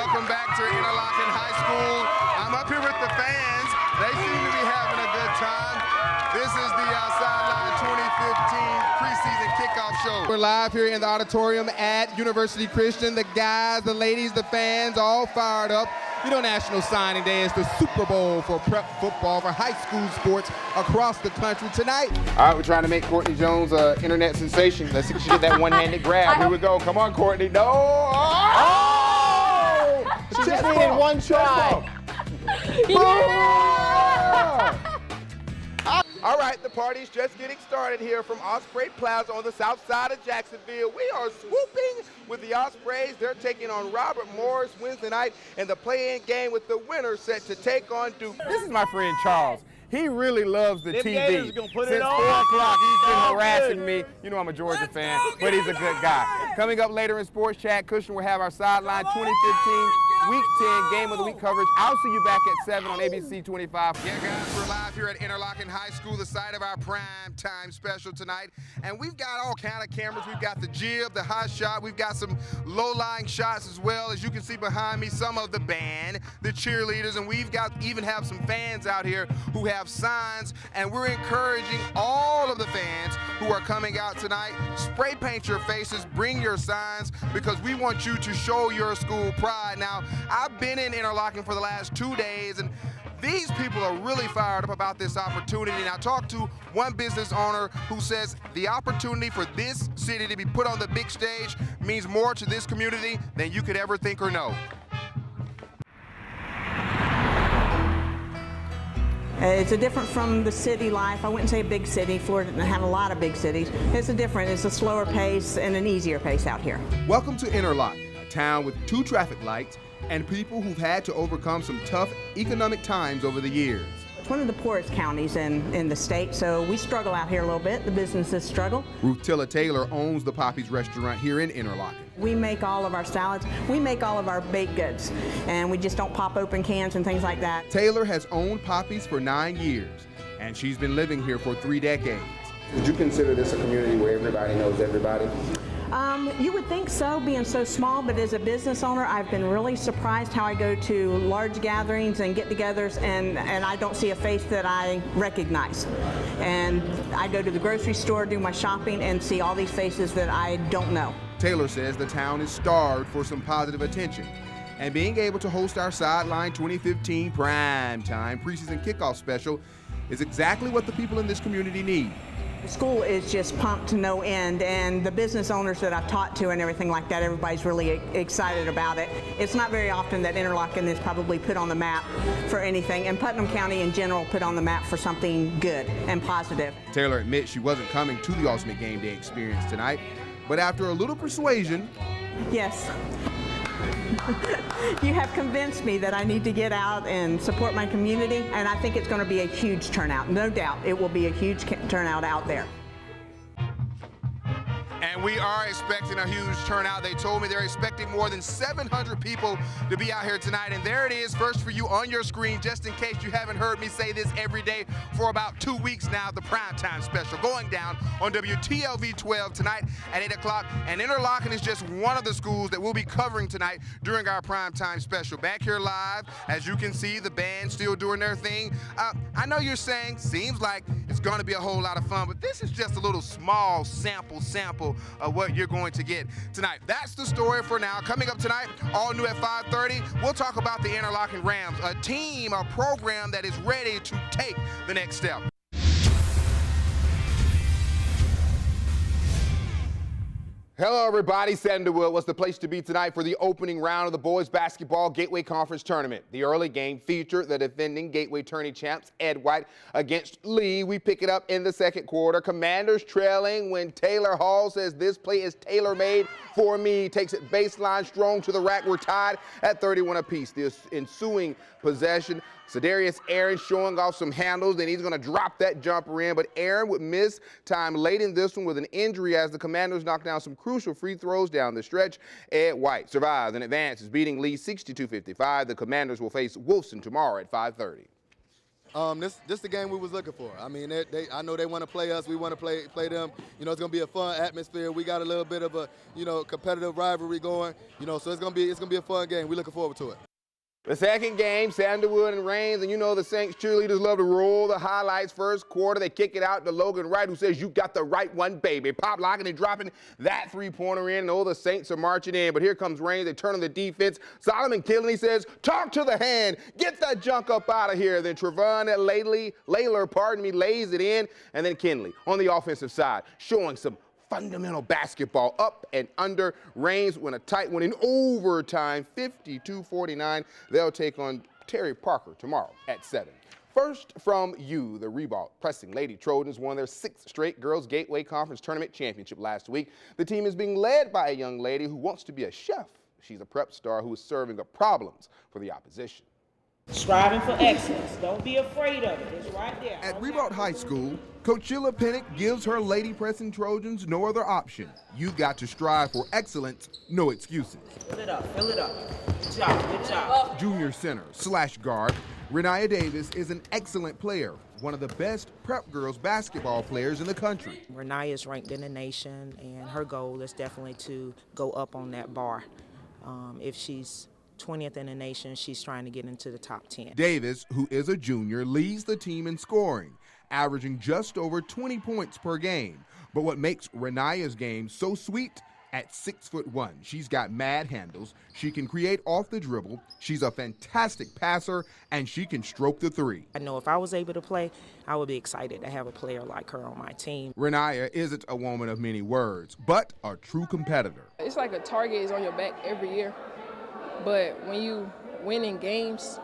welcome back to Interlochen High School. I'm up here with the fans. They seem to be having a good time. This is the Sideline 2015 preseason kickoff show. We're live here in the auditorium at University Christian. The guys, the ladies, the fans, all fired up. You know, National Signing Day is the Super Bowl for prep football, for high school sports across the country tonight. All right, we're trying to make Courtney Jones an internet sensation. Let's see if she did that one-handed grab. Here we go. Come on, Courtney. No! Oh! She just needed one try. Yeah! All right, the party's just getting started here from Osprey Plaza on the south side of Jacksonville. We are swooping with the Ospreys. They're taking on Robert Morris Wednesday night in the play-in game with the winner set to take on Duke. This is my friend Charles. He really loves the TV. Since 4 o'clock, he's been harassing me. You know I'm a Georgia fan, but he's a good guy. Coming up later in Sports Chat, Cushing will have our Sideline 2015 Week 10 Game of the Week coverage. I'll see you back at 7 on ABC 25. Yeah, guys, we're live here at Interlochen High School, the site of our prime time special tonight. And we've got all kind of cameras. We've got the jib, the hot shot. We've got some low-lying shots as well. As you can see behind me, some of the band, the cheerleaders, and we've got even have some fans out here who have signs, and we're encouraging all of the fans who are coming out tonight, spray paint your faces, bring your signs, because we want you to show your school pride. Now, I've been in Interlochen for the last 2 days, and these people are really fired up about this opportunity. And I talked to one business owner who says the opportunity for this city to be put on the big stage means more to this community than you could ever think or know. It's a different from the city life. I wouldn't say a big city. Florida doesn't have a lot of big cities. It's a slower pace and an easier pace out here. Welcome to Interlochen, a town with 2 traffic lights and people who've had to overcome some tough economic times over the years. It's one of the poorest counties in the state, so we struggle out here a little bit. The businesses struggle. Ruth Tilla Taylor owns the Poppy's restaurant here in Interlochen. We make all of our salads. We make all of our baked goods, and we just don't pop open cans and things like that. Taylor has owned Poppy's for 9 years, and she's been living here for 3 decades. Would you consider this a community where everybody knows everybody? You would think so, being so small, but as a business owner, I've been really surprised how I go to large gatherings and get-togethers, and I don't see a face that I recognize. And I go to the grocery store, do my shopping, and see all these faces that I don't know. Taylor says the town is starved for some positive attention, and being able to host our Sideline 2015 primetime preseason kickoff special is exactly what the people in this community need. The school is just pumped to no end, and the business owners that I've talked to and everything like that, everybody's really excited about it. It's not very often that Interlochen is probably put on the map for anything, and Putnam County in general put on the map for something good and positive. Taylor admits she wasn't coming to the Ultimate Game Day experience tonight, but after a little persuasion, yes. You have convinced me that I need to get out and support my community, and I think it's going to be a huge turnout. No doubt it will be a huge turnout out there. and we are expecting a huge turnout. They told me they're expecting more than 700 people to be out here tonight, and there it is first for you on your screen, just in case you haven't heard me say this every day for about 2 weeks now. The primetime special going down on WTLV 12 tonight at 8 o'clock, and Interlochen is just one of the schools that we'll be covering tonight during our primetime special. Back here live, as you can see, the band still doing their thing. I know you're saying, seems like it's going to be a whole lot of fun, but this is just a little small sample of what you're going to get tonight. That's the story for now. Coming up tonight, all new at 5:30, we'll talk about the Interlochen Rams, a team, a program that is ready to take the next step. Hello everybody, Sandalwood was the place to be tonight for the opening round of the boys basketball Gateway Conference Tournament. The early game featured the defending Gateway tourney champs Ed White against Lee. We pick it up in the second quarter. Commanders trailing when Taylor Hall says this play is tailor-made for me. Takes it baseline strong to the rack. We're tied at 31 apiece. The ensuing possession, Cedarius Aaron showing off some handles, and he's going to drop that jumper in, but Aaron would miss time late in this one with an injury as the Commanders knock down some crucial free throws down the stretch. Ed White survives and advances, beating Lee 62-55. The Commanders will face Wolfson tomorrow at 5:30. This the game we was looking for. I mean, I know they want to play us. We want to play them. You know, it's gonna be a fun atmosphere. We got a little bit of a competitive rivalry going. You know, so it's gonna be a fun game. We're looking forward to it. The second game, Sandalwood and Raines, and you know the Saints cheerleaders love to roll the highlights. First quarter, they kick it out to Logan Wright, who says, "You got the right one, baby." Pop locking and dropping that three-pointer in, and all the Saints are marching in. But here comes Raines. They turn on the defense. Solomon Kinley says, "Talk to the hand. Get that junk up out of here." Then Trevon Layler, lays it in, and then Kinley on the offensive side, showing some fundamental basketball, up and under. Raines win a tight one in overtime, 52-49. They'll take on Terry Parker tomorrow at 7. First from you, the Ribault pressing Lady Trojans won their 6th straight Girls Gateway Conference Tournament Championship last week. The team is being led by a young lady who wants to be a chef. She's a prep star who is serving up problems for the opposition. Striving for excellence. Don't be afraid of it. It's right there. At Ribault High School, Coach Sheila Pennick gives her Lady Pressing Trojans no other option. You've got to strive for excellence, no excuses. Fill it up. Fill it up. Good job. Good job. Junior center / guard, Renaya Davis is an excellent player, one of the best prep girls basketball players in the country. Renaya is ranked in the nation, and her goal is definitely to go up on that bar. If she's 20th in the nation, she's trying to get into the top 10. Davis, who is a junior, leads the team in scoring, averaging just over 20 points per game. But what makes Renaya's game so sweet? At 6'1", she's got mad handles, she can create off the dribble, she's a fantastic passer, and she can stroke the three. I know if I was able to play, I would be excited to have a player like her on my team. Renaya isn't a woman of many words, but a true competitor. It's like a target is on your back every year. But when you win in games,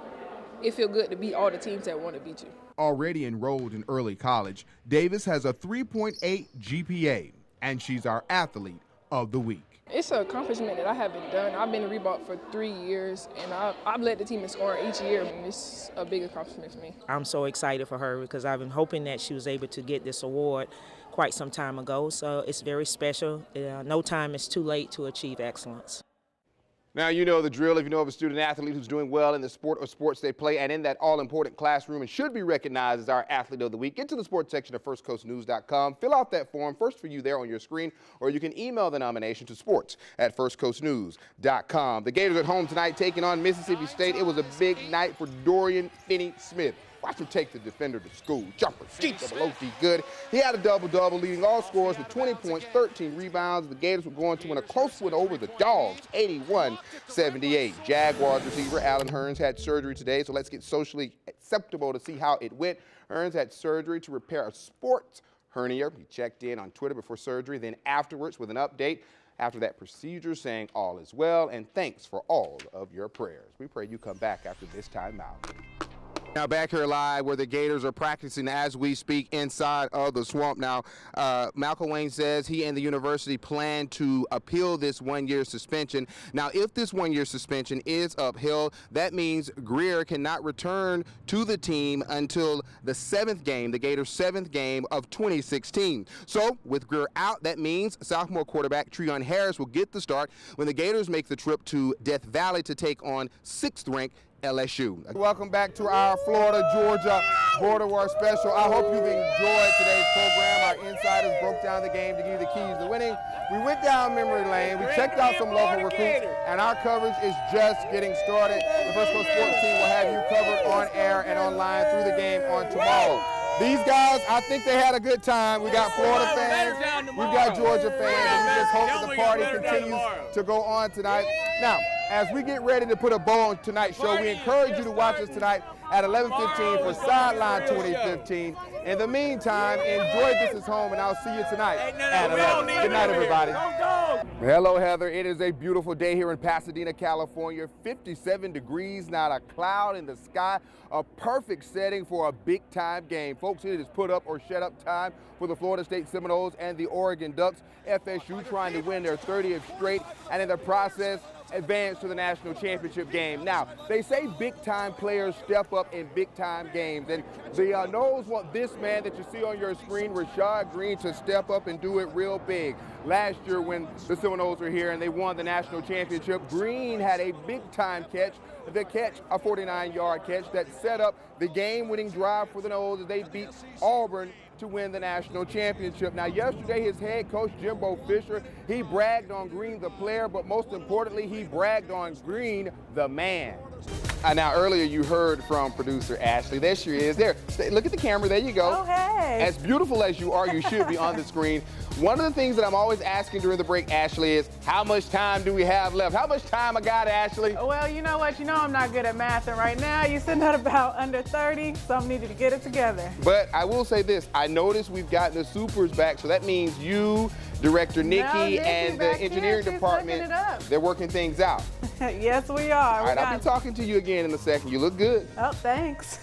it feels good to beat all the teams that want to beat you. Already enrolled in early college, Davis has a 3.8 GPA, and she's our athlete of the week. It's an accomplishment that I haven't done. I've been in Ribault for 3 years, and I've led the team in scoring each year, and it's a big accomplishment for me. I'm so excited for her because I've been hoping that she was able to get this award quite some time ago, so it's very special. No time is too late to achieve excellence. Now you know the drill. If you know of a student athlete who's doing well in the sport or sports they play and in that all-important classroom and should be recognized as our athlete of the week, get to the sports section of firstcoastnews.com. Fill out that form, first for you there on your screen, or you can email the nomination to sports@firstcoastnews.com. The Gators at home tonight taking on Mississippi State. It was a big night for Dorian Finney-Smith. Watch him take the defender to school. Jumper, double-OT good. He had a double-double, leading all scorers with 20 points, 13 rebounds. The Gators were going to win a close win over the Dogs, 81-78. Jaguars receiver Allen Hurns had surgery today, so let's get socially acceptable to see how it went. Hurns had surgery to repair a sports hernia. He checked in on Twitter before surgery, then afterwards with an update after that procedure, saying all is well and thanks for all of your prayers. We pray you come back after this timeout. Now back here live where the Gators are practicing as we speak inside of the swamp. Now, Malcolm Wayne says he and the university plan to appeal this one-year suspension. Now, if this one-year suspension is upheld, that means Greer cannot return to the team until the 7th game, the Gators' 7th game of 2016. So, with Greer out, that means sophomore quarterback Treon Harris will get the start when the Gators make the trip to Death Valley to take on 6th-ranked LSU. Welcome back to our Florida-Georgia Border War special. I hope you've enjoyed today's program. Our insiders broke down the game to give you the keys to winning. We went down memory lane. We checked out some local recruits, and our coverage is just getting started. The First Coast Sports team will have you covered on air and online through the game on tomorrow. These guys, I think they had a good time. We got Florida fans, we've got Georgia fans, and we just hope that the party continues to go on tonight. Now, as we get ready to put a bow on tonight's show, we encourage you to watch us tonight at 11:15 for Sideline 2015. In the meantime, enjoy This Is Home, and I'll see you tonight at 11. Good night, everybody. Hello, Heather. It is a beautiful day here in Pasadena, California. 57 degrees, not a cloud in the sky. A perfect setting for a big-time game. Folks, it is put up or shut up time for the Florida State Seminoles and the Oregon Ducks. FSU trying to win their 30th straight, and in the process, advance to the national championship game. Now, they say big-time players step up in big-time games, and the Noles want this man that you see on your screen, Rashad Greene, to step up and do it real big. Last year when the Seminoles were here and they won the national championship, Greene had a big-time catch, a 49-yard catch that set up the game-winning drive for the Noles as they beat Auburn to win the national championship. Now, yesterday, his head coach, Jimbo Fisher, he bragged on Greene, the player, but most importantly, he bragged on Greene, the man. Now, earlier you heard from producer Ashley. There she is. There. Look at the camera. There you go. Oh, hey. As beautiful as you are, you should be on the screen. One of the things that I'm always asking during the break, Ashley, is how much time do we have left? How much time I got, Ashley? Well, you know what? You know I'm not good at math, and right now you're sitting at about under 30, so I'm needing to get it together. But I will say this. I noticed we've gotten the supers back, so that means you, Director Nikki, and the engineering department, they're working things out. Yes, we are. All right, I'll be talking to you again in a second. You look good. Oh, thanks.